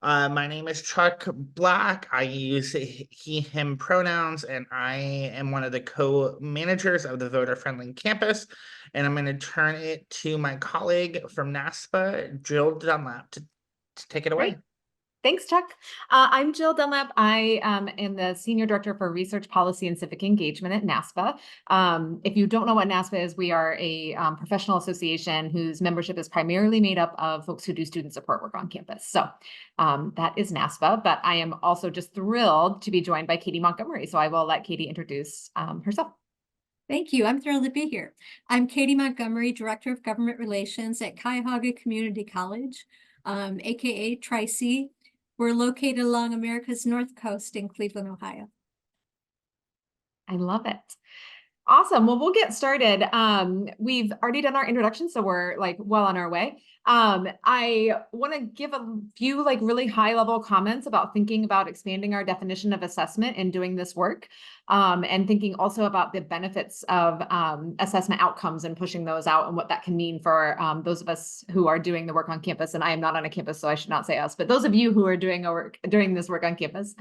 My name is Chuck Black. I use he, him pronouns, and I am one of the co-managers of the Voter Friendly Campus. And I'm going to turn it to my colleague from NASPA, Jill Dunlap, to take it away. Great. Thanks, Chuck. I'm Jill Dunlap. I am the Senior Director for Research Policy and Civic Engagement at NASPA. If you don't know what NASPA is, we are a professional association whose membership is primarily made up of folks who do student support work on campus. So that is NASPA, but I am also just thrilled to be joined by Katie Montgomery. So I will let Katie introduce herself. Thank you. I'm thrilled to be here. I'm Katie Montgomery, Director of Government Relations at Cuyahoga Community College, aka Tri-C. We're located along America's North Coast in Cleveland, Ohio. I love it. Awesome. Well, we'll get started. We've already done our introduction, so we're like well on our way. I want to give a few like really high level comments about thinking about expanding our definition of assessment and doing this work, and thinking also about the benefits of assessment outcomes and pushing those out and what that can mean for those of us who are doing the work on campus. And I am not on a campus, so I should not say us, but those of you who are doing this work on campus.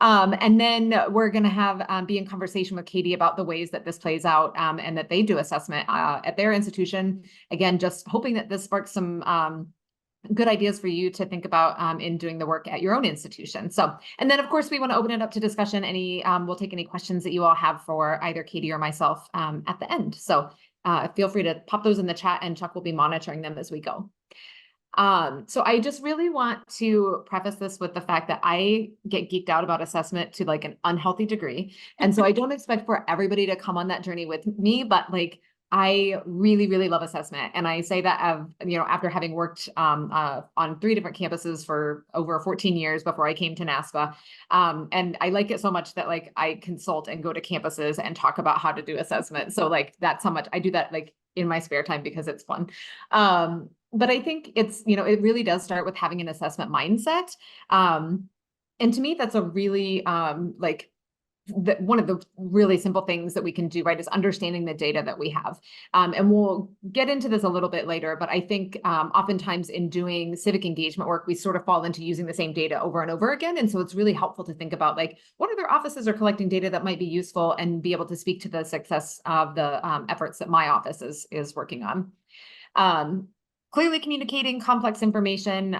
And then we're going to have be in conversation with Katie about the ways that this plays out and that they do assessment at their institution. Again, just hoping that this sparks some good ideas for you to think about in doing the work at your own institution. So, and then of course we want to open it up to discussion. We'll take any questions that you all have for either Katie or myself at the end. So feel free to pop those in the chat, and Chuck will be monitoring them as we go. So I just really want to preface this with the fact that I get geeked out about assessment to like an unhealthy degree. And so I don't expect for everybody to come on that journey with me, but like I really, really love assessment. And I say that after having worked on 3 different campuses for over 14 years before I came to NASPA. And I like it so much that like I consult and go to campuses and talk about how to do assessment. So like that's how much I do that like in my spare time because it's fun. But I think it's, it really does start with having an assessment mindset. And to me, that's a really one of the really simple things that we can do, right, is understanding the data that we have. And we'll get into this a little bit later, but I think oftentimes in doing civic engagement work, we sort of fall into using the same data over and over again. And so it's really helpful to think about like, what other offices are collecting data that might be useful and be able to speak to the success of the efforts that my office is working on. Clearly communicating complex information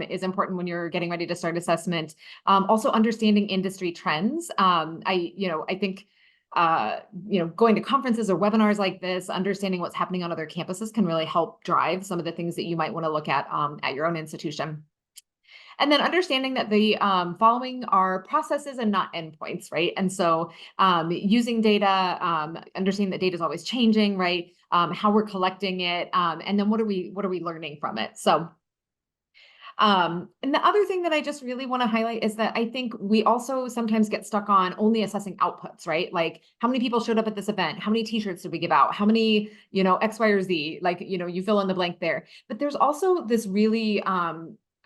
is important when you're getting ready to start assessment. Also understanding industry trends. I think going to conferences or webinars like this, understanding what's happening on other campuses can really help drive some of the things that you might want to look at your own institution. And then understanding that the following are processes and not endpoints, right? And so using data, understanding that data is always changing, right? How we're collecting it, and then what are we learning from it? So, and the other thing that I just really want to highlight is that I think we also sometimes get stuck on only assessing outputs, right? Like how many people showed up at this event? How many t-shirts did we give out? How many, X, Y, or Z, like, you fill in the blank there. But there's also this really,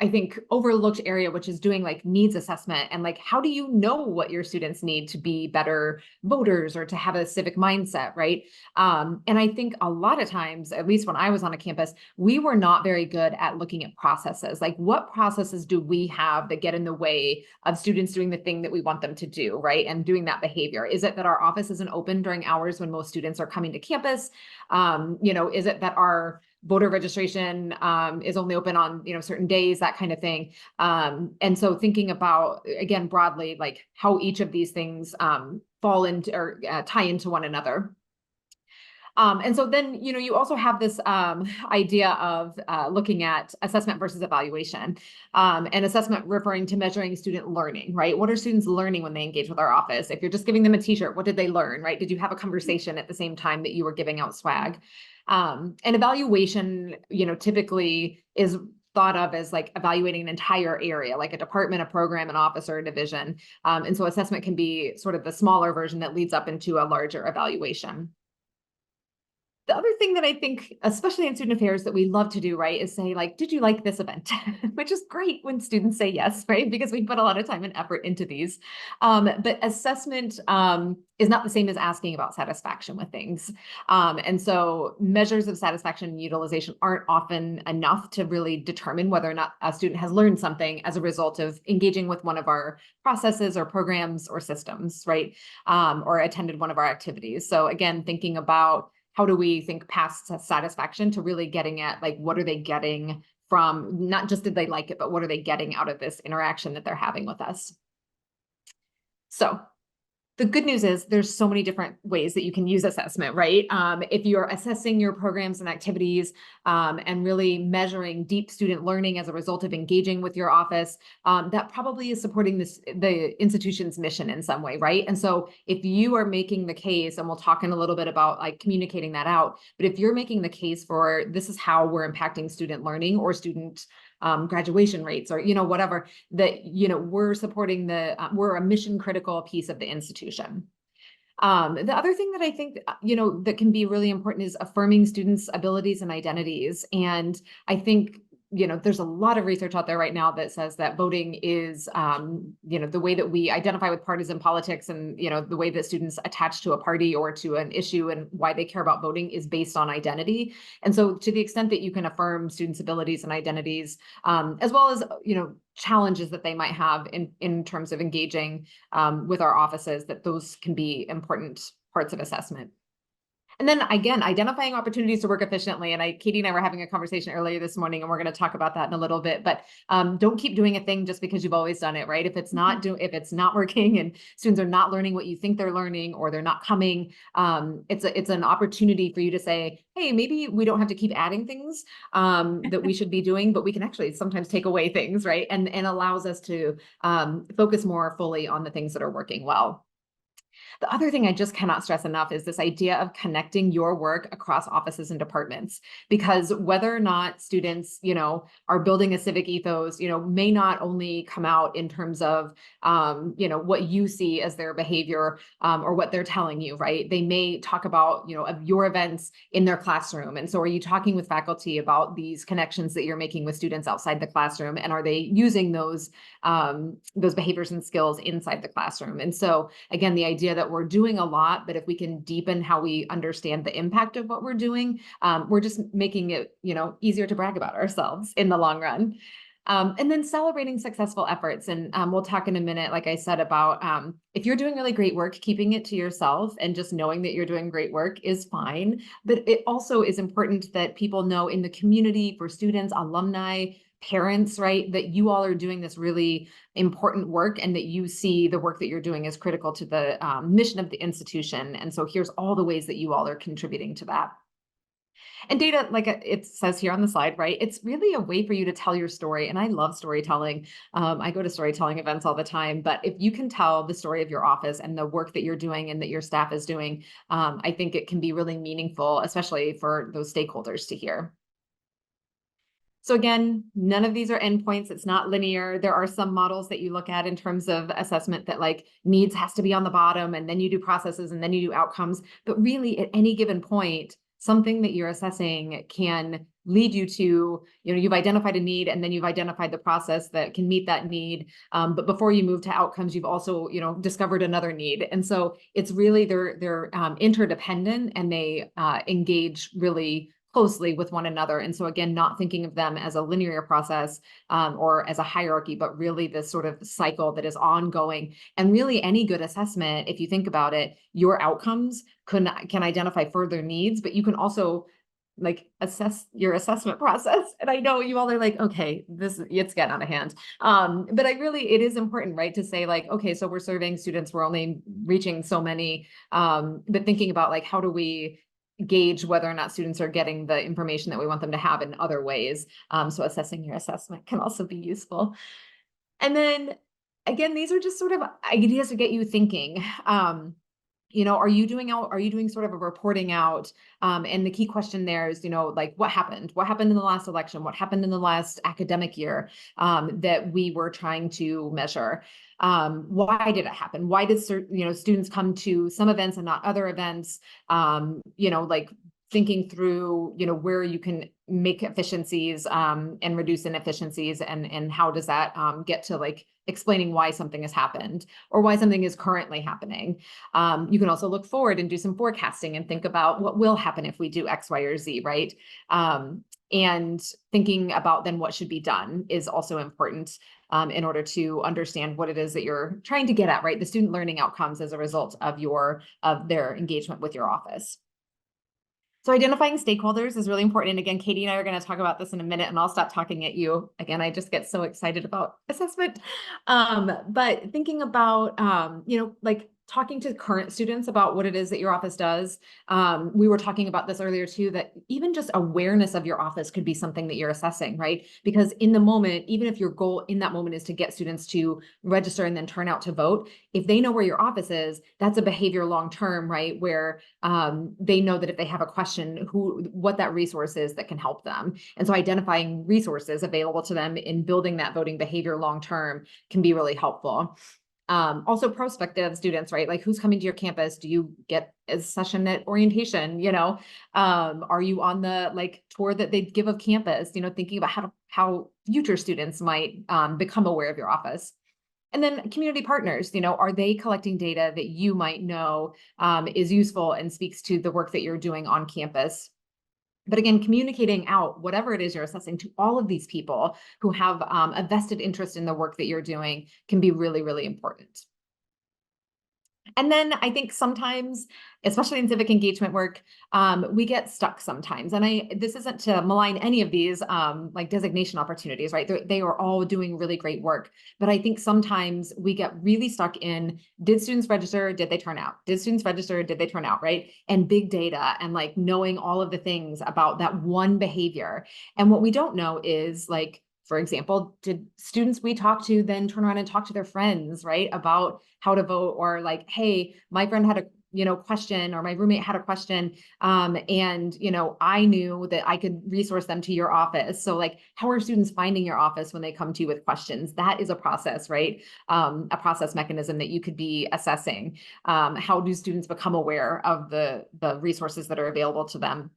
I think overlooked area, which is doing like needs assessment and like, how do you know what your students need to be better voters or to have a civic mindset, right? And I think a lot of times, at least when I was on a campus, we were not very good at looking at processes. Like what processes do we have that get in the way of students doing the thing that we want them to do, right? And doing that behavior. Is it that our office isn't open during hours when most students are coming to campus? Is it that our voter registration is only open on certain days, that kind of thing. And so thinking about, again, broadly, like how each of these things fall into or tie into one another. And so then, you also have this idea of looking at assessment versus evaluation, and assessment referring to measuring student learning, right? What are students learning when they engage with our office? If you're just giving them a t-shirt, what did they learn, right? Did you have a conversation at the same time that you were giving out swag? And evaluation, typically is thought of as like evaluating an entire area, like a department, a program, an office, or a division. And so assessment can be sort of the smaller version that leads up into a larger evaluation. The other thing that I think, especially in student affairs, that we love to do, right, is say like, did you like this event? Which is great when students say yes, right? Because we put a lot of time and effort into these. But assessment is not the same as asking about satisfaction with things. And so measures of satisfaction and utilization aren't often enough to really determine whether or not a student has learned something as a result of engaging with one of our processes or programs or systems, right? Or attended one of our activities. So again, thinking about how do we think past satisfaction to really getting at like, what are they getting from, not just did they like it, but what are they getting out of this interaction that they're having with us? So the good news is there's so many different ways that you can use assessment, right? If you're assessing your programs and activities and really measuring deep student learning as a result of engaging with your office, that probably is supporting the institution's mission in some way, right? And so if you are making the case, and we'll talk in a little bit about like communicating that out, but if you're making the case for this is how we're impacting student learning or student graduation rates or, whatever, that, we're supporting we're a mission critical piece of the institution. The other thing that I think, that can be really important is affirming students' abilities and identities. And I think, there's a lot of research out there right now that says that voting is, the way that we identify with partisan politics and, the way that students attach to a party or to an issue and why they care about voting is based on identity. And so to the extent that you can affirm students' abilities and identities, as well as, challenges that they might have in terms of engaging with our offices, that those can be important parts of assessment. And then again, identifying opportunities to work efficiently. And Katie and I were having a conversation earlier this morning, and we're going to talk about that in a little bit. But don't keep doing a thing just because you've always done it, right? If it's not working and students are not learning what you think they're learning, or they're not coming, it's an opportunity for you to say, hey, maybe we don't have to keep adding things that we should be doing, but we can actually sometimes take away things, right? And allows us to focus more fully on the things that are working well. The other thing I just cannot stress enough is this idea of connecting your work across offices and departments, because whether or not students, are building a civic ethos, may not only come out in terms of, what you see as their behavior or what they're telling you, right? They may talk about, of your events in their classroom. And so are you talking with faculty about these connections that you're making with students outside the classroom? And are they using those behaviors and skills inside the classroom? And so again, the idea that we're doing a lot, but if we can deepen how we understand the impact of what we're doing, we're just making it, easier to brag about ourselves in the long run. And then celebrating successful efforts. And we'll talk in a minute, like I said, about if you're doing really great work, keeping it to yourself and just knowing that you're doing great work is fine. But it also is important that people know in the community, for students, alumni, parents, right, that you all are doing this really important work and that you see the work that you're doing is critical to the mission of the institution. And so here's all the ways that you all are contributing to that. And data, like it says here on the slide, right, it's really a way for you to tell your story. And I love storytelling. I go to storytelling events all the time, but if you can tell the story of your office and the work that you're doing and that your staff is doing, I think it can be really meaningful, especially for those stakeholders to hear. So again, none of these are endpoints. It's not linear. There are some models that you look at in terms of assessment that like needs has to be on the bottom, and then you do processes and then you do outcomes. But really at any given point, something that you're assessing can lead you to, you've identified a need and then you've identified the process that can meet that need. But before you move to outcomes, you've also, discovered another need. And so it's really, they're interdependent, and they engage really closely with one another. And so again, not thinking of them as a linear process or as a hierarchy, but really this sort of cycle that is ongoing. And really any good assessment, if you think about it, your outcomes can identify further needs, but you can also like assess your assessment process. And I know you all are like, okay, it's getting out of hand. But it is important, right, to say like, okay, so we're serving students, we're only reaching so many, but thinking about like, how do we gauge whether or not students are getting the information that we want them to have in other ways. So assessing your assessment can also be useful. And then again, these are just sort of ideas to get you thinking. Are you doing sort of a reporting out? And the key question there is, like what happened? What happened in the last election? What happened in the last academic year that we were trying to measure? Why did it happen? Why did students come to some events and not other events? Like thinking through, where you can make efficiencies and reduce inefficiencies, and how does that get to like explaining why something has happened or why something is currently happening. You can also look forward and do some forecasting and think about what will happen if we do X, Y, or Z, right? And thinking about then what should be done is also important in order to understand what it is that you're trying to get at, right? The student learning outcomes as a result of their engagement with your office. So identifying stakeholders is really important. And again, Katie and I are going to talk about this in a minute, and I'll stop talking at you. Again, I just get so excited about assessment. But thinking about, like talking to current students about what it is that your office does. We were talking about this earlier too, that even just awareness of your office could be something that you're assessing, right? Because in the moment, even if your goal in that moment is to get students to register and then turn out to vote, if they know where your office is, that's a behavior long-term, right? Where they know that if they have a question, what that resource is that can help them. And so identifying resources available to them in building that voting behavior long-term can be really helpful. Also prospective students, right? Like who's coming to your campus? Do you get a session at orientation? Are you on the like tour that they give of campus? Thinking about how future students might become aware of your office. And then community partners, are they collecting data that you might know is useful and speaks to the work that you're doing on campus? But again, communicating out whatever it is you're assessing to all of these people who have a vested interest in the work that you're doing can be really, really important. And then I think sometimes, especially in civic engagement work, we get stuck sometimes. And this isn't to malign any of these like designation opportunities, right? They are all doing really great work. But I think sometimes we get really stuck in, did students register? Did they turn out? Did students register? Did they turn out, right? And big data and like knowing all of the things about that one behavior. And what we don't know is like, for example, did students we talk to then turn around and talk to their friends, right, about how to vote? Or like, hey, my friend had a question, or my roommate had a question, and I knew that I could resource them to your office. So like, how are students finding your office when they come to you with questions? That is a process, right? A process mechanism that you could be assessing. How do students become aware of the resources that are available to them?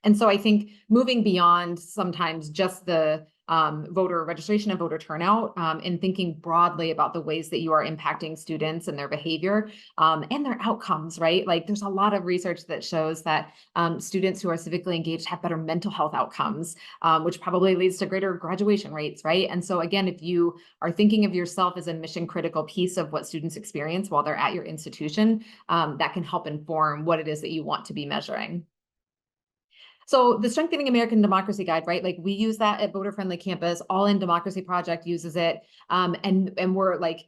And so I think moving beyond sometimes just the voter registration and voter turnout, and thinking broadly about the ways that you are impacting students and their behavior and their outcomes, right? Like there's a lot of research that shows that students who are civically engaged have better mental health outcomes, which probably leads to greater graduation rates, right? And so again, if you are thinking of yourself as a mission critical piece of what students experience while they're at your institution, that can help inform what it is that you want to be measuring. So the Strengthening American Democracy Guide, right? Like we use that at Voter Friendly Campus. All In Democracy Project uses it. And we're like,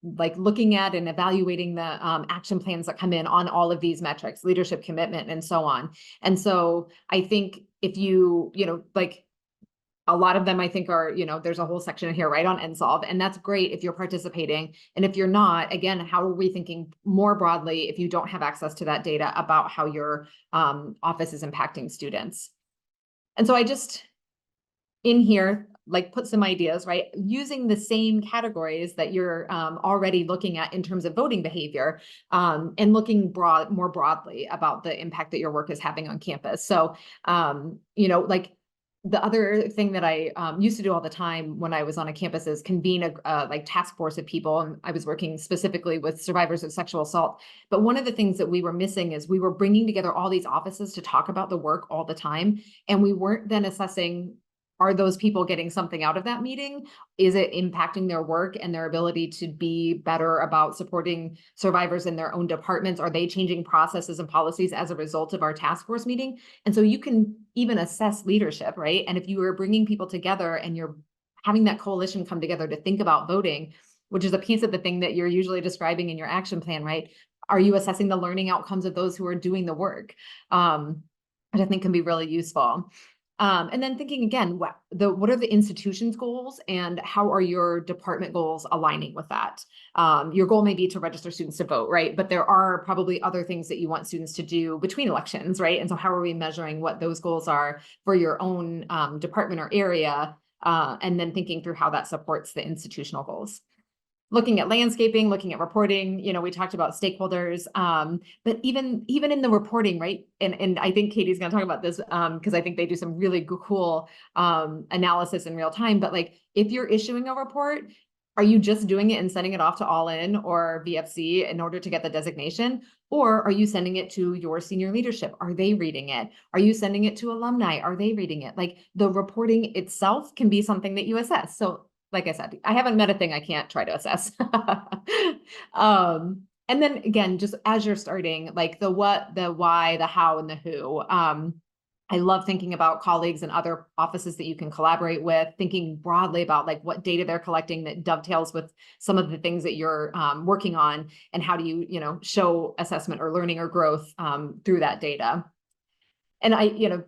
like looking at and evaluating the action plans that come in on all of these metrics, leadership, commitment, and so on. And so I think if you, like a lot of them I think are, there's a whole section here, right, on NSLVE, and that's great if you're participating. And if you're not, again, how are we thinking more broadly if you don't have access to that data about how your office is impacting students? And so I just, in here, like put some ideas, right, using the same categories that you're already looking at in terms of voting behavior, and looking more broadly about the impact that your work is having on campus. So, like, the other thing that I used to do all the time when I was on a campus is convene a like task force of people. And I was working specifically with survivors of sexual assault. But one of the things that we were missing is we were bringing together all these offices to talk about the work all the time. And we weren't then assessing, are those people getting something out of that meeting? Is it impacting their work and their ability to be better about supporting survivors in their own departments? Are they changing processes and policies as a result of our task force meeting? And so you can even assess leadership, right? And if you are bringing people together and you're having that coalition come together to think about voting, which is a piece of the thing that you're usually describing in your action plan, right? Are you assessing the learning outcomes of those who are doing the work? Which I think can be really useful. And then thinking again, what are the institution's goals and how are your department goals aligning with that? Your goal may be to register students to vote, right? But there are probably other things that you want students to do between elections, right? And so how are we measuring what those goals are for your own department or area? And then thinking through how that supports the institutional goals. looking at landscaping, looking at reporting, we talked about stakeholders, but even in the reporting, right? And I think Katie's going to talk about this because I think they do some really cool analysis in real time. But like, if you're issuing a report, are you just doing it and sending it off to All In or VFC in order to get the designation? Or are you sending it to your senior leadership? Are they reading it? Are you sending it to alumni? Are they reading it? Like, the reporting itself can be something that you assess. So like I said, I haven't met a thing I can't try to assess. And then again, just as you're starting, like the what, the why, the how, and the who. I love thinking about colleagues and other offices that you can collaborate with, thinking broadly about like what data they're collecting that dovetails with some of the things that you're working on, and how do you, show assessment or learning or growth through that data. And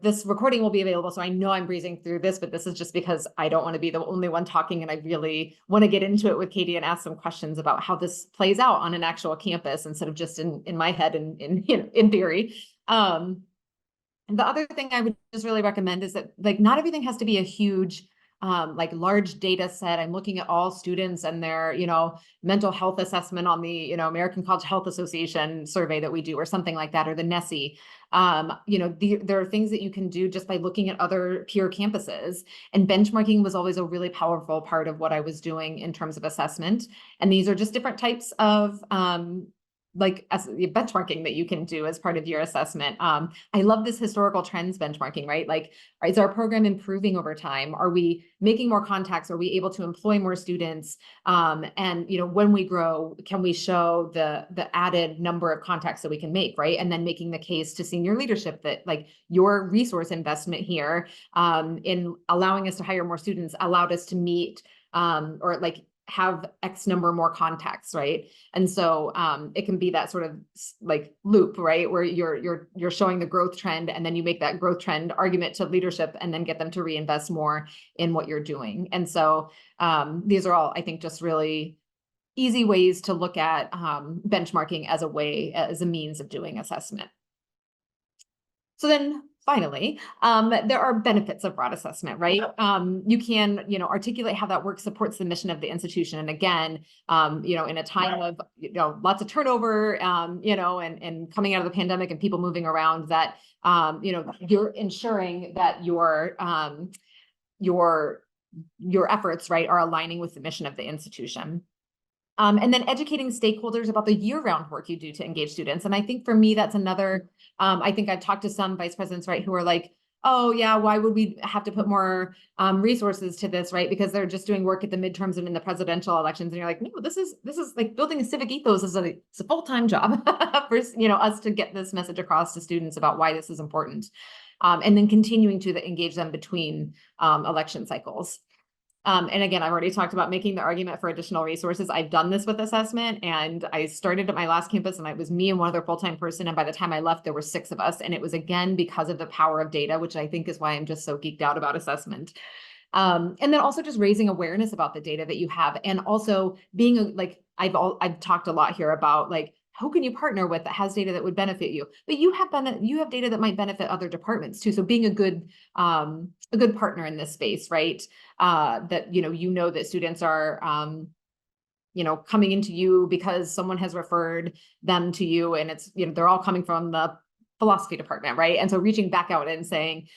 this recording will be available, so I know I'm breezing through this, but this is just because I don't want to be the only one talking, and I really want to get into it with Katie and ask some questions about how this plays out on an actual campus instead of just in my head and in theory. And the other thing I would just really recommend is that like not everything has to be a huge like large data set. I'm looking at all students and their, mental health assessment on the, American College Health Association survey that we do, or something like that, or the NSLVE. There are things that you can do just by looking at other peer campuses, and benchmarking was always a really powerful part of what I was doing in terms of assessment. And these are just different types of like as benchmarking that you can do as part of your assessment. I love this historical trends benchmarking, right? Like, is our program improving over time? Are we making more contacts? Are we able to employ more students? And when we grow, can we show the added number of contacts that we can make, right? And then making the case to senior leadership that like your resource investment here in allowing us to hire more students allowed us to meet or like have X number more contacts, right? And so it can be that sort of like loop, right? Where you're showing the growth trend, and then you make that growth trend argument to leadership, and then get them to reinvest more in what you're doing. And so these are all, I think, just really easy ways to look at benchmarking as a means of doing assessment. So then finally, there are benefits of broad assessment, right? You can, articulate how that work supports the mission of the institution. And again, in a time of, lots of turnover, and coming out of the pandemic and people moving around, that, you're ensuring that your efforts, right, are aligning with the mission of the institution. And then educating stakeholders about the year-round work you do to engage students. And I think for me, that's another, I think I've talked to some vice presidents, right, who are like, oh yeah, why would we have to put more resources to this, right? Because they're just doing work at the midterms and in the presidential elections. And you're like, no, this is like building a civic ethos is a full-time job for, us to get this message across to students about why this is important. And then continuing to engage them between election cycles. And again, I've already talked about making the argument for additional resources. I've done this with assessment, and I started at my last campus, and it was me and one other full-time person. And by the time I left, there were 6 of us. And it was, again, because of the power of data, which I think is why I'm just so geeked out about assessment. And then also just raising awareness about the data that you have, and also being I've talked a lot here about like, who can you partner with that has data that would benefit you? But you have data that might benefit other departments too. So being a good partner in this space, right? That that students are coming into you because someone has referred them to you, and it's they're all coming from the philosophy department, right? And so reaching back out and saying,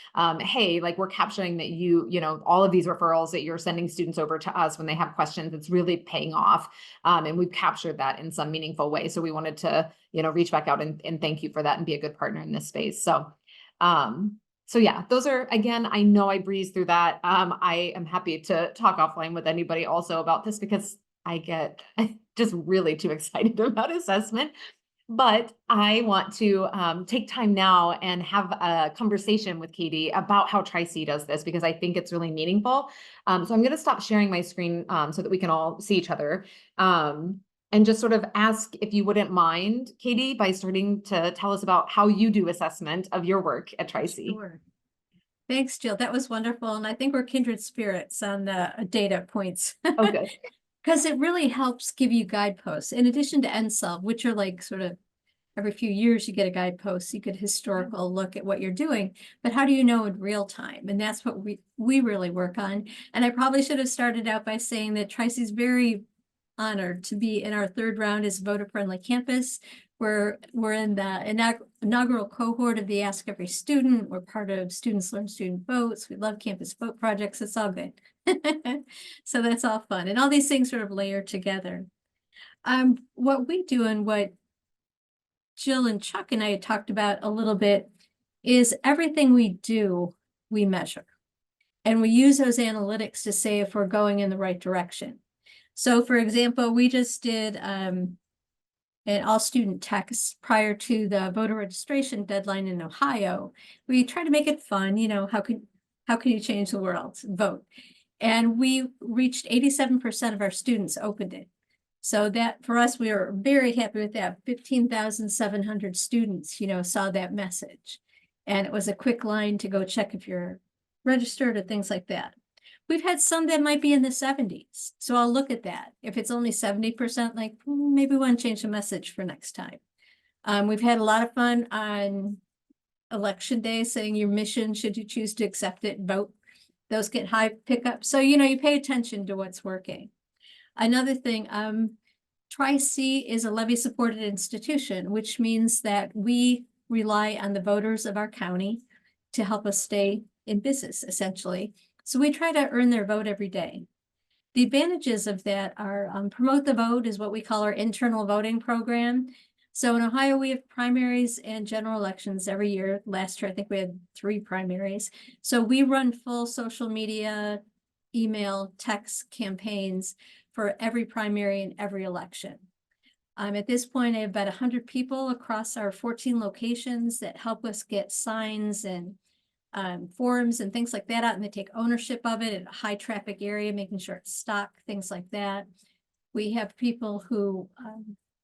hey, like, we're capturing that all of these referrals that you're sending students over to us when they have questions, it's really paying off. And we've captured that in some meaningful way. So we wanted to, reach back out and thank you for that and be a good partner in this space. So, yeah, those are, again, I know I breezed through that. I am happy to talk offline with anybody also about this, because I get just really too excited about assessment. But I want to take time now and have a conversation with Katie about how Tri-C does this, because I think it's really meaningful. So I'm going to stop sharing my screen so that we can all see each other. And just sort of ask if you wouldn't mind, Katie, by starting to tell us about how you do assessment of your work at Tri-C. Sure. Thanks, Jill. That was wonderful. And I think we're kindred spirits on the data points. Oh, good. Because it really helps give you guideposts, in addition to NSLVE, which are like sort of every few years you get a guidepost, you get a historical look at what you're doing. But how do you know in real time? And that's what we really work on. And I probably should have started out by saying that Tri-C is very honored to be in our third round as voter-friendly campus. We're in the inaugural cohort of the Ask Every Student. We're part of Students Learn Student Votes. We love campus vote projects. It's all good. So that's all fun. And all these things sort of layer together. What we do and what Jill and Chuck and I had talked about a little bit is everything we do, we measure. And we use those analytics to say if we're going in the right direction. So for example, we just did an all-student text prior to the voter registration deadline in Ohio. We try to make it fun, you know, how can you change the world? Vote. And we reached 87% of our students opened it. So that for us, we were very happy with that. 15,700 students, you know, saw that message. And it was a quick line to go check if you're registered or things like that. We've had some that might be in the 70s. So I'll look at that. If it's only 70%, like maybe we want to change the message for next time. We've had a lot of fun on election day saying your mission, should you choose to accept it, vote. Those get high pickup. So, you know, you pay attention to what's working. Another thing, Tri-C is a levy supported institution, which means that we rely on the voters of our county to help us stay in business, essentially. So we try to earn their vote every day. The advantages of that are Promote the Vote is what we call our internal voting program. So in Ohio, we have primaries and general elections every year. Last year, I think we had 3 primaries. So we run full social media, email, text campaigns for every primary and every election. At this point, I have about 100 people across our 14 locations that help us get signs and forums and things like that out, and they take ownership of it in a high traffic area, making sure it's stocked, things like that. We have people who,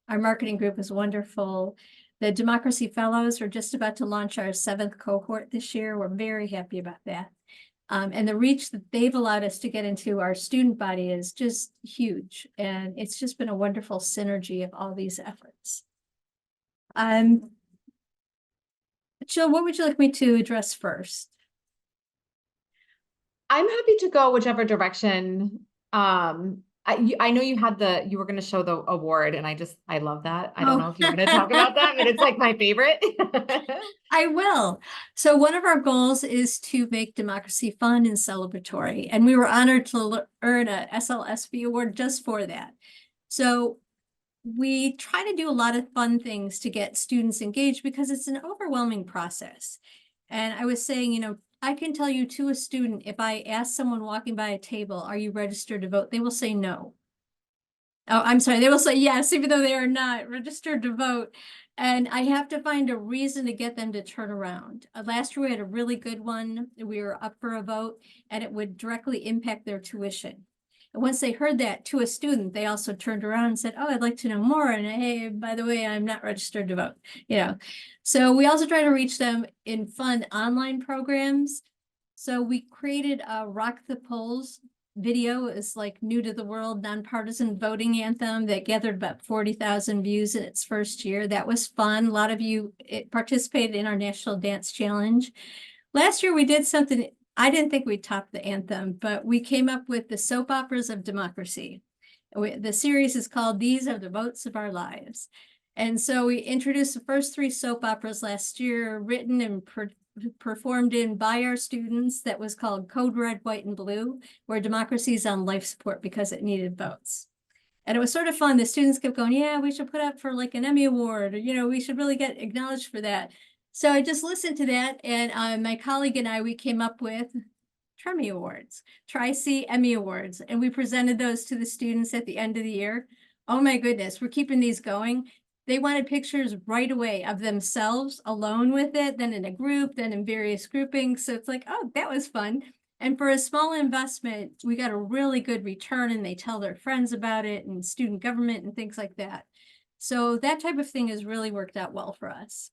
our marketing group is wonderful. The Democracy Fellows are just about to launch our 7th cohort this year. We're very happy about that. And the reach that they've allowed us to get into our student body is just huge. And it's just been a wonderful synergy of all these efforts. Jill, what would you like me to address first? I'm happy to go whichever direction. I know you were going to show the award, and I love that. I don't know if you want to talk about that, but it's like my favorite. I will. So one of our goals is to make democracy fun and celebratory, and we were honored to earn a SLSV award just for that. So we try to do a lot of fun things to get students engaged because it's an overwhelming process. And I was saying, you know, I can tell you to a student, if I ask someone walking by a table, are you registered to vote? They will say no. Oh, I'm sorry. They will say yes, even though they are not registered to vote. And I have to find a reason to get them to turn around. Last year, we had a really good one. We were up for a vote, and it would directly impact their tuition. And once they heard that to a student, they also turned around and said, oh, I'd like to know more. And hey, by the way, I'm not registered to vote, you know. So we also try to reach them in fun online programs. So we created a Rock the Polls video. Is like new to the world, nonpartisan voting anthem that gathered about 40,000 views in its first year. That was fun. A lot of you participated in our National Dance Challenge. Last year, we did something, I didn't think we'd top the anthem, but we came up with the soap operas of democracy. The series is called These Are the Votes of Our Lives. And so we introduced the first 3 soap operas last year, written and performed in by our students. That was called Code Red, White, and Blue, where democracy is on life support because it needed votes. And it was sort of fun. The students kept going, yeah, we should put up for like an Emmy Award, or, you know, we should really get acknowledged for that. So I just listened to that, and my colleague and I, we came up with Tremmy Awards, Tri-C Emmy Awards, and we presented those to the students at the end of the year. Oh my goodness, we're keeping these going. They wanted pictures right away of themselves alone with it, then in a group, then in various groupings. So it's like, oh, that was fun. And for a small investment, we got a really good return, and they tell their friends about it, and student government and things like that. So that type of thing has really worked out well for us.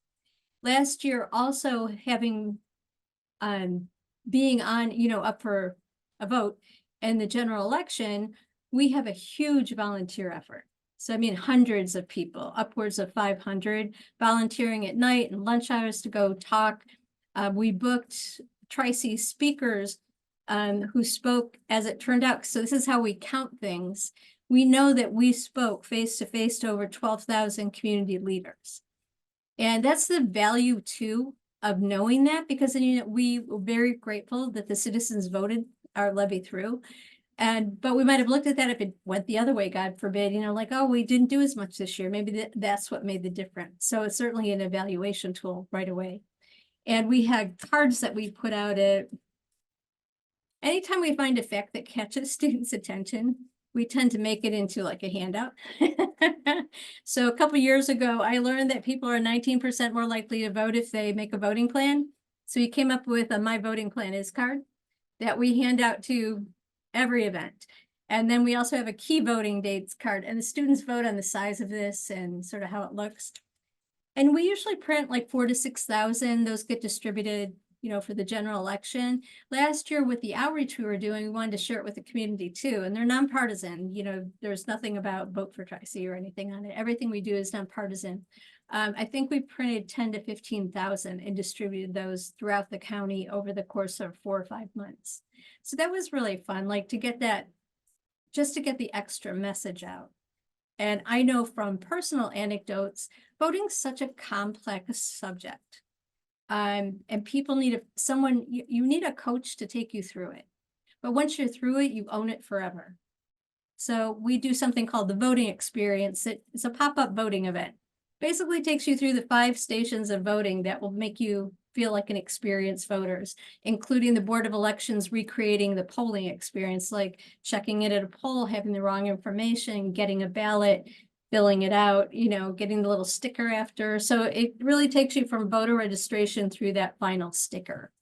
Last year, also having, being on, you know, up for a vote in the general election, we have a huge volunteer effort. So, I mean, hundreds of people, upwards of 500, volunteering at night and lunch hours to go talk. We booked Tri-C speakers who spoke, as it turned out. So this is how we count things. we know that we spoke face-to-face to over 12,000 community leaders. And that's the value too of knowing that, because then, we were very grateful that the citizens voted our levy through. But we might have looked at that if it went the other way, God forbid, like, oh, we didn't do as much this year. Maybe that's what made the difference. So it's certainly an evaluation tool right away. And we had cards that we put out at anytime we find a fact that catches students' attention, we tend to make it into like a handout. So a couple years ago, I learned that people are 19% more likely to vote if they make a voting plan. So we came up with a My Voting Plan Is card that we hand out to every event. And then we also have a key voting dates card, and the students vote on the size of this and sort of how it looks. And we usually print like 4,000 to 6,000. Those get distributed, for the general election. Last year with the outreach we were doing, we wanted to share it with the community too. And they're nonpartisan. There's nothing about Vote for Tri-C or anything on it. Everything we do is nonpartisan. I think we printed 10 to 15,000 and distributed those throughout the county over the course of 4 or 5 months. So that was really fun, like to get that, just to get the extra message out. And I know from personal anecdotes, voting's such a complex subject. And people need you need a coach to take you through it. But once you're through it, you own it forever. So we do something called the voting experience. It's a pop-up voting event. Basically takes you through the 5 stations of voting that will make you feel like an experienced voters, including the Board of Elections recreating the polling experience, like checking it at a poll, having the wrong information, getting a ballot, filling it out, getting the little sticker after. So it really takes you from voter registration through that final sticker.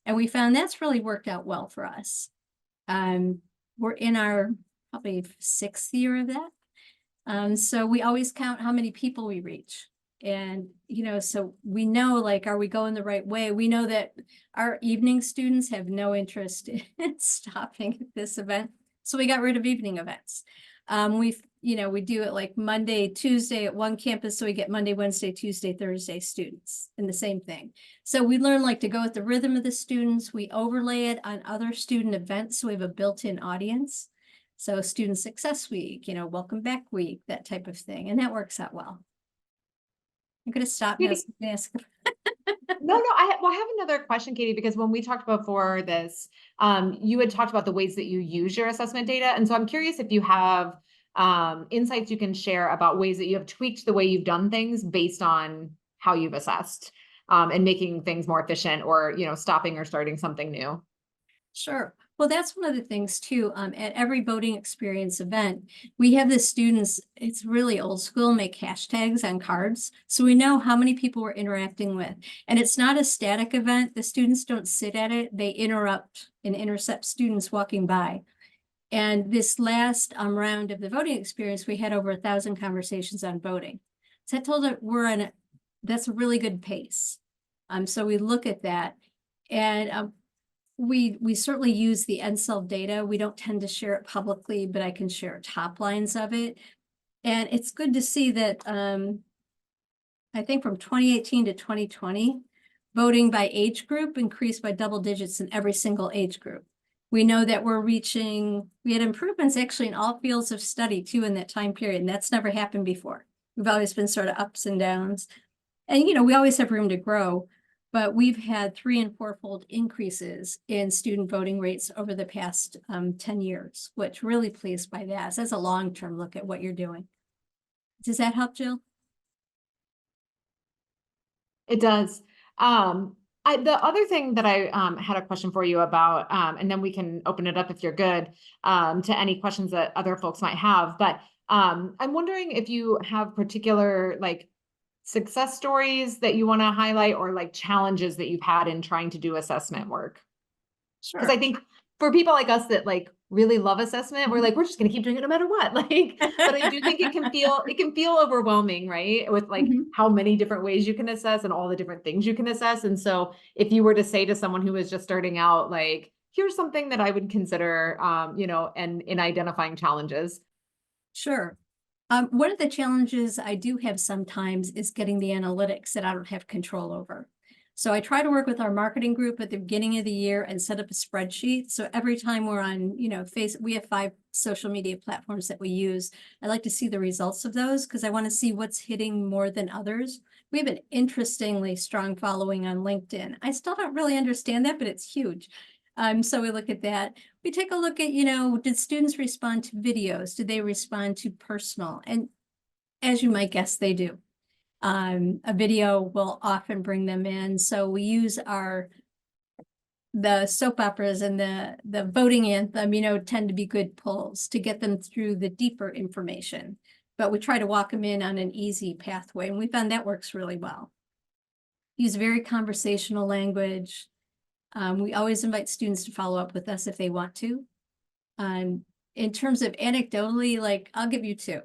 And we found that's really worked out well for us. We're in our probably 6th year of that. So we always count how many people we reach. And, so we know, like, are we going the right way? We know that our evening students have no interest in stopping at this event. So we got rid of evening events. We do it like Monday, Tuesday at one campus. So we get Monday, Wednesday, Tuesday, Thursday students and the same thing. So we learn like to go with the rhythm of the students. We overlay it on other student events. So we have a built-in audience. So Student Success Week, Welcome Back Week, that type of thing. And that works out well. I'm going to stop now. No, I have another question, Katie, because when we talked before this, you had talked about the ways that you use your assessment data. And so I'm curious if you have insights you can share about ways that you have tweaked the way you've done things based on how you've assessed, and making things more efficient, or, stopping or starting something new. Sure. Well, that's one of the things too. At every voting experience event, we have the students, it's really old school, make hashtags on cards. So we know how many people we're interacting with. And it's not a static event. The students don't sit at it. They interrupt and intercept students walking by. And this last round of the voting experience, we had over 1,000 conversations on voting. So I told it that's a really good pace. So we look at that, and we certainly use the NSLVE data. We don't tend to share it publicly, but I can share top lines of it. And it's good to see that I think from 2018 to 2020, voting by age group increased by double digits in every single age group. We know that we had improvements actually in all fields of study too in that time period, and that's never happened before. We've always been sort of ups and downs. And, we always have room to grow, but we've had 3- and 4-fold increases in student voting rates over the past 10 years, which really pleased by that. So that's a long-term look at what you're doing. Does that help, Jill? It does. The other thing that I had a question for you about, and then we can open it up if you're good, to any questions that other folks might have. But I'm wondering if you have particular success stories that you want to highlight, or challenges that you've had in trying to do assessment work. Sure. Because I think for people like us that really love assessment, we're we're just going to keep doing it no matter what. But I do think it can feel overwhelming, right? With how many different ways you can assess and all the different things you can assess. And so if you were to say to someone who is just starting out, here's something that I would consider, and in identifying challenges. Sure. One of the challenges I do have sometimes is getting the analytics that I don't have control over. So I try to work with our marketing group at the beginning of the year and set up a spreadsheet. So every time we're on, we have 5 social media platforms that we use. I like to see the results of those because I want to see what's hitting more than others. We have an interestingly strong following on LinkedIn. I still don't really understand that, but it's huge. So we look at that. We take a look at, did students respond to videos? Did they respond to personal? And as you might guess, they do. A video will often bring them in. So we use the soap operas and the voting anthem, tend to be good pulls to get them through the deeper information. But we try to walk them in on an easy pathway, and we found that works really well. Use very conversational language. We always invite students to follow up with us if they want to. In terms of anecdotally, I'll give you two.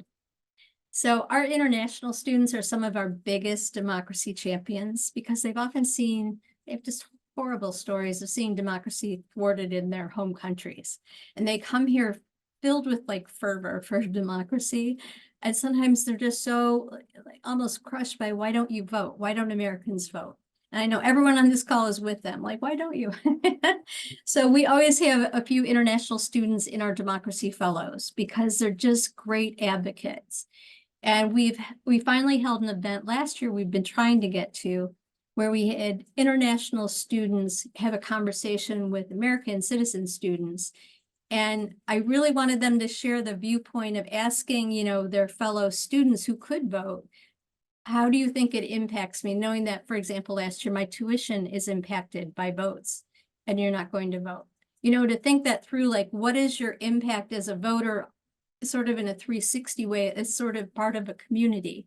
So our international students are some of our biggest democracy champions because they have just horrible stories of seeing democracy thwarted in their home countries. And they come here filled with fervor for democracy. And sometimes they're just so almost crushed by, why don't you vote? Why don't Americans vote? And I know everyone on this call is with them. Why don't you? So we always have a few international students in our democracy fellows because they're just great advocates. And we finally held an event last year we've been trying to get to, where we had international students have a conversation with American citizen students. And I really wanted them to share the viewpoint of asking, their fellow students who could vote, how do you think it impacts me? Knowing that, for example, last year, my tuition is impacted by votes and you're not going to vote. To think that through, what is your impact as a voter, sort of in a 360 way, as sort of part of a community.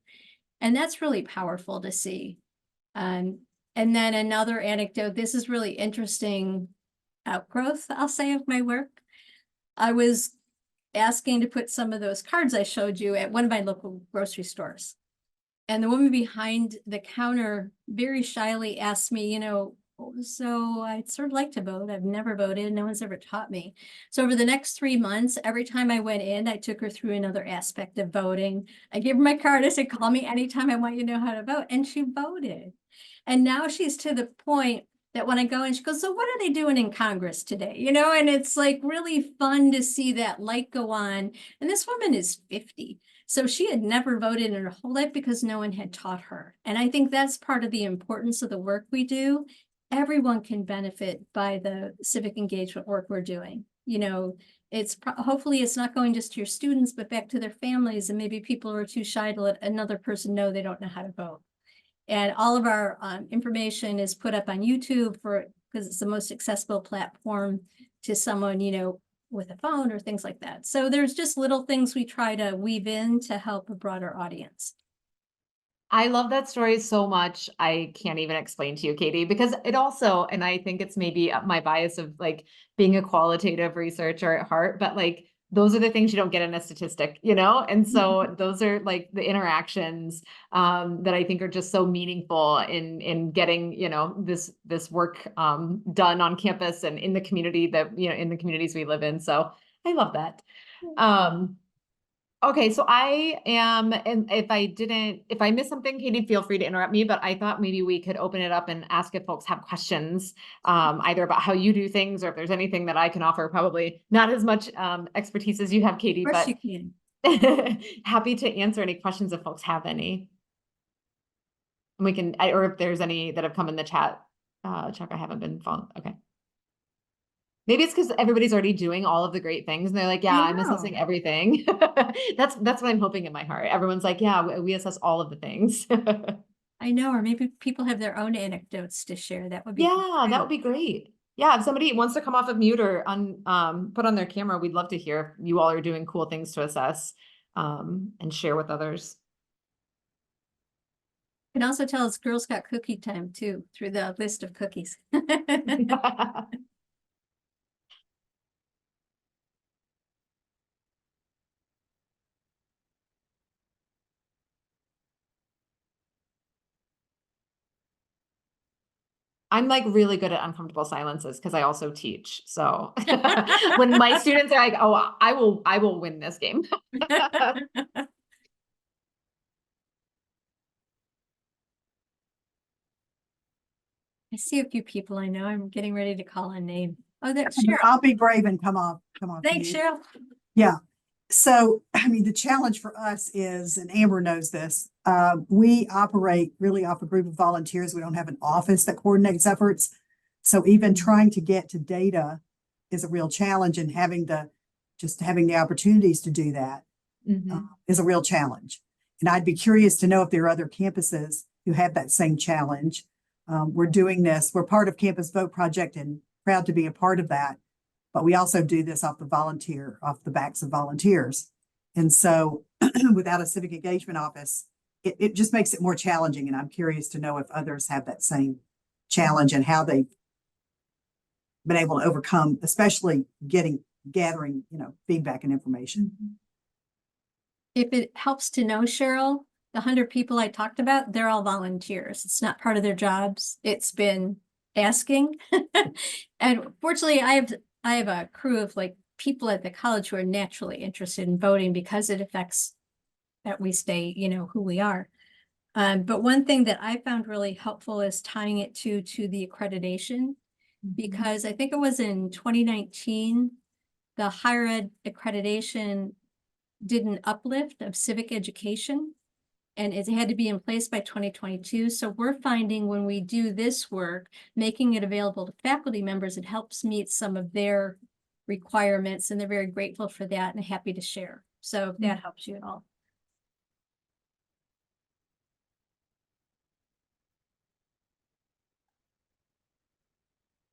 And that's really powerful to see. And then another anecdote, this is really interesting outgrowth, I'll say, of my work. I was asking to put some of those cards I showed you at one of my local grocery stores. And the woman behind the counter very shyly asked me, so I'd sort of like to vote. I've never voted. No one's ever taught me. So over the next 3 months, every time I went in, I took her through another aspect of voting. I gave her my card. I said, call me anytime I want you to know how to vote. And she voted. And now she's to the point that when I go in, she goes, so what are they doing in Congress today? And it's really fun to see that light go on. And this woman is 50. So she had never voted in her whole life because no one had taught her. And I think that's part of the importance of the work we do. Everyone can benefit by the civic engagement work we're doing. Hopefully it's not going just to your students, but back to their families. And maybe people are too shy to let another person know they don't know how to vote. And all of our information is put up on YouTube because it's the most accessible platform to someone, with a phone or things like that. So there's just little things we try to weave in to help a broader audience. I love that story so much. I can't even explain to you, Katie, because it also, and I think it's maybe my bias of being a qualitative researcher at heart, but those are the things you don't get in a statistic, And so those are the interactions that I think are just so meaningful in getting, this work done on campus and in the community that, in the communities we live in. So I love that. Okay, so I am, and if I missed something, Katie, feel free to interrupt me, but I thought maybe we could open it up and ask if folks have questions, either about how you do things, or if there's anything that I can offer, probably not as much expertise as you have, Katie, Of course but you can. happy to answer any questions if folks have any. And we can, or if there's any that have come in the chat, Chuck, I haven't been following, okay. Maybe it's because everybody's already doing all of the great things and they're like, yeah, I'm assessing everything. That's what I'm hoping in my heart. Everyone's like, yeah, we assess all of the things. I know, or maybe people have their own anecdotes to share. That would be that would be great. Yeah, if somebody wants to come off of mute or put on their camera, we'd love to hear if you all are doing cool things to assess and share with others. You can also tell it's Girl Scout cookie time too, through the list of cookies. I'm really good at uncomfortable silences because I also teach. So when my students are like, oh, I will win this game. I see a few people I know. I'm getting ready to call a name. Oh, that's Cheryl. I'll be brave and come on. Thanks, Cheryl. Yeah. So, I mean, the challenge for us is, and Amber knows this, we operate really off a group of volunteers. We don't have an office that coordinates efforts. So even trying to get to data is a real challenge, and having the opportunities to do that is a real challenge. And I'd be curious to know if there are other campuses who have that same challenge. We're doing this. We're part of Campus Vote Project and proud to be a part of that. But we also do this off the backs of volunteers. And so without a civic engagement office, it just makes it more challenging. And I'm curious to know if others have that same challenge and how they've been able to overcome, especially gathering, feedback and information. If it helps to know, Cheryl, the 100 people I talked about, they're all volunteers. It's not part of their jobs. It's been asking. And fortunately, I have a crew of like people at the college who are naturally interested in voting because it affects that we stay, who we are. But one thing that I found really helpful is tying it to the accreditation, because I think it was in 2019, the higher ed accreditation did an uplift of civic education, and it had to be in place by 2022. So we're finding when we do this work, making it available to faculty members, it helps meet some of their requirements, and they're very grateful for that and happy to share. So if that helps you at all.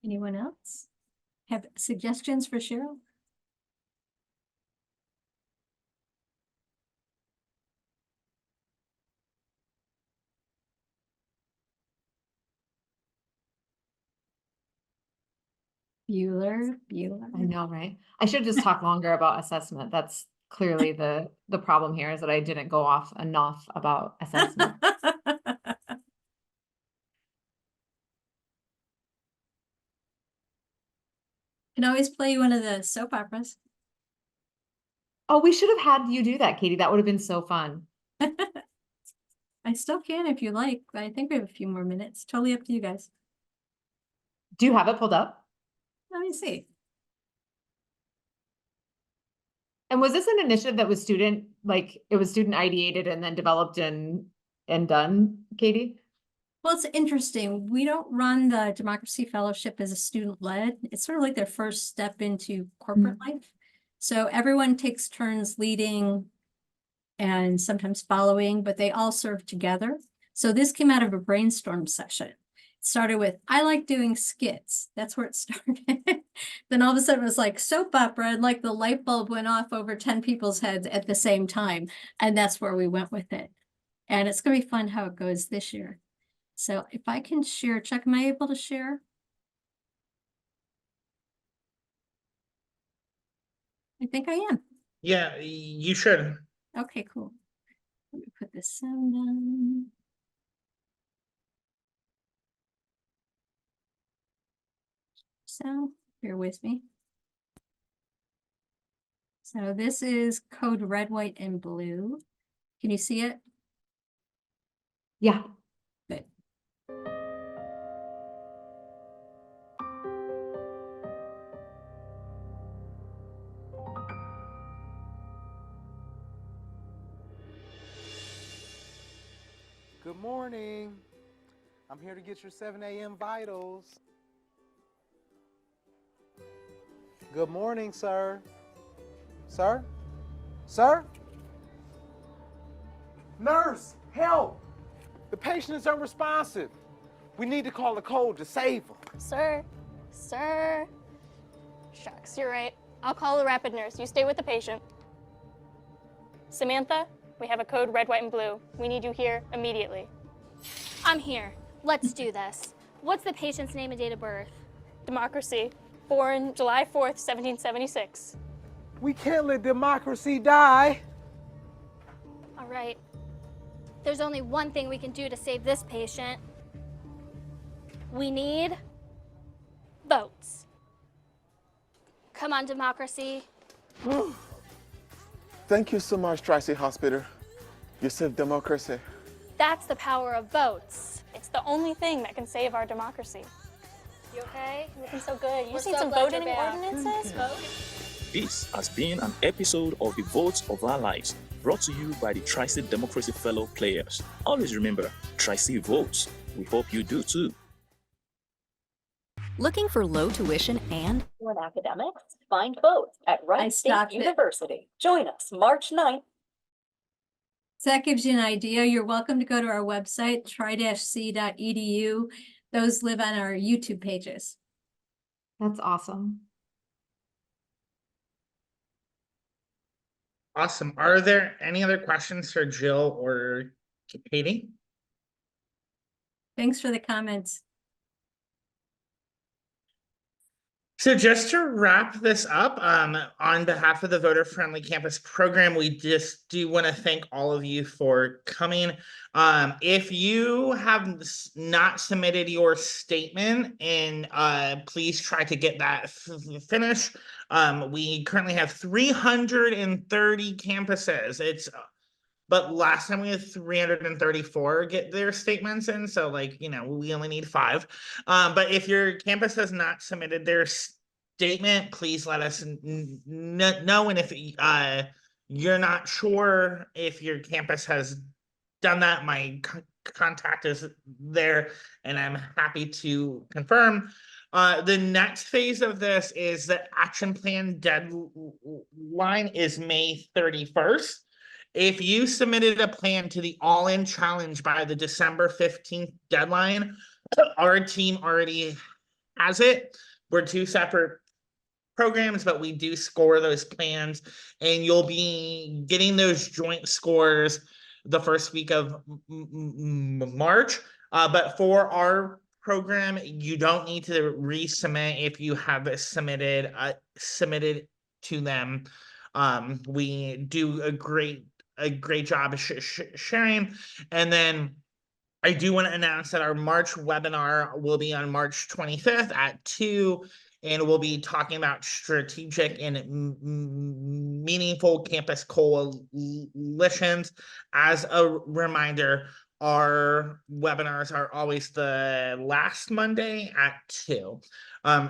Anyone else have suggestions for Cheryl? Bueller. I know, right? I should just talk longer about assessment. That's clearly the problem here, is that I didn't go off enough about assessment. Can always play one of the soap operas. Oh, we should have had you do that, Katie. That would have been so fun. I still can if you like, but I think we have a few more minutes. Totally up to you guys. Do you have it pulled up? Let me see. And was this an initiative that was student ideated and then developed and done, Katie? Well, it's interesting. We don't run the Democracy Fellowship as a student-led. It's sort of like their first step into corporate life. So everyone takes turns leading and sometimes following, but they all serve together. So this came out of a brainstorm session. It started with, I like doing skits. That's where it started. Then all of a sudden it was like soap opera, and like the light bulb went off over 10 people's heads at the same time. And that's where we went with it. And it's going to be fun how it goes this year. So if I can share, Chuck, am I able to share? I think I am. Yeah, you should. Okay, cool. Let me put this sound on. So bear with me. So this is code red, white, and blue. Can you see it? Yeah. Good. Good morning. I'm here to get your 7 a.m. vitals. Good morning, sir. Sir? Sir? Nurse, help! The patient is unresponsive. We need to call the code to save him. Sir, shucks, you're right. I'll call the rapid nurse. You stay with the patient. Samantha, we have a code red, white, and blue. We need you here immediately. I'm here. Let's do this. What's the patient's name and date of birth? Democracy, born July 4th, 1776. We can't let democracy die. All right. There's only one thing we can do to save this patient. We need votes. Come on, democracy. Thank you so much, Tracy Hospital. You saved democracy. That's the power of votes. It's the only thing that can save our democracy. You okay? You're looking so good. You We're seen so some glad voting you're back. ordinances? Vote. This has been an episode of The Votes of Our Lives, brought to you by the Tri-State Democracy Fellow Players. Always remember, Tri-State votes. We hope you do too. Looking for low tuition and academics? Find votes at Wright State stopped it. University. Join us March 9th. So that gives you an idea. You're welcome to go to our website, tri-c.edu. Those live on our YouTube pages. That's awesome. Awesome. Are there any other questions for Jill or Katie? Thanks for the comments. So just to wrap this up, on behalf of the Voter Friendly Campus program, we just do want to thank all of you for coming. If you have not submitted your statement, and please try to get that finished. We currently have 330 campuses. But last time we had 334 get their statements in, so we only need 5. But if your campus has not submitted their statement, please let us know. And if you're not sure if your campus has done that, my contact is there, and I'm happy to confirm. The next phase of this is the action plan deadline is May 31st. If you submitted a plan to the All-In Challenge by the December 15th deadline, our team already has it. We're 2 separate programs, but we do score those plans, and you'll be getting those joint scores the first week of March. But for our program, you don't need to resubmit if you have submitted to them. We do a great job of sharing. And then I do want to announce that our March webinar will be on March 25th at 2, and we'll be talking about strategic and meaningful campus coalitions. As a reminder, our webinars are always the last Monday at 2.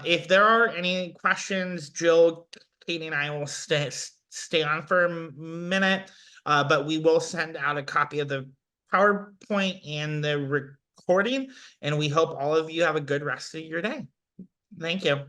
If there are any questions, Jill, Katie, and I will stay on for a minute. But we will send out a copy of the PowerPoint and the recording, and we hope all of you have a good rest of your day. Thank you.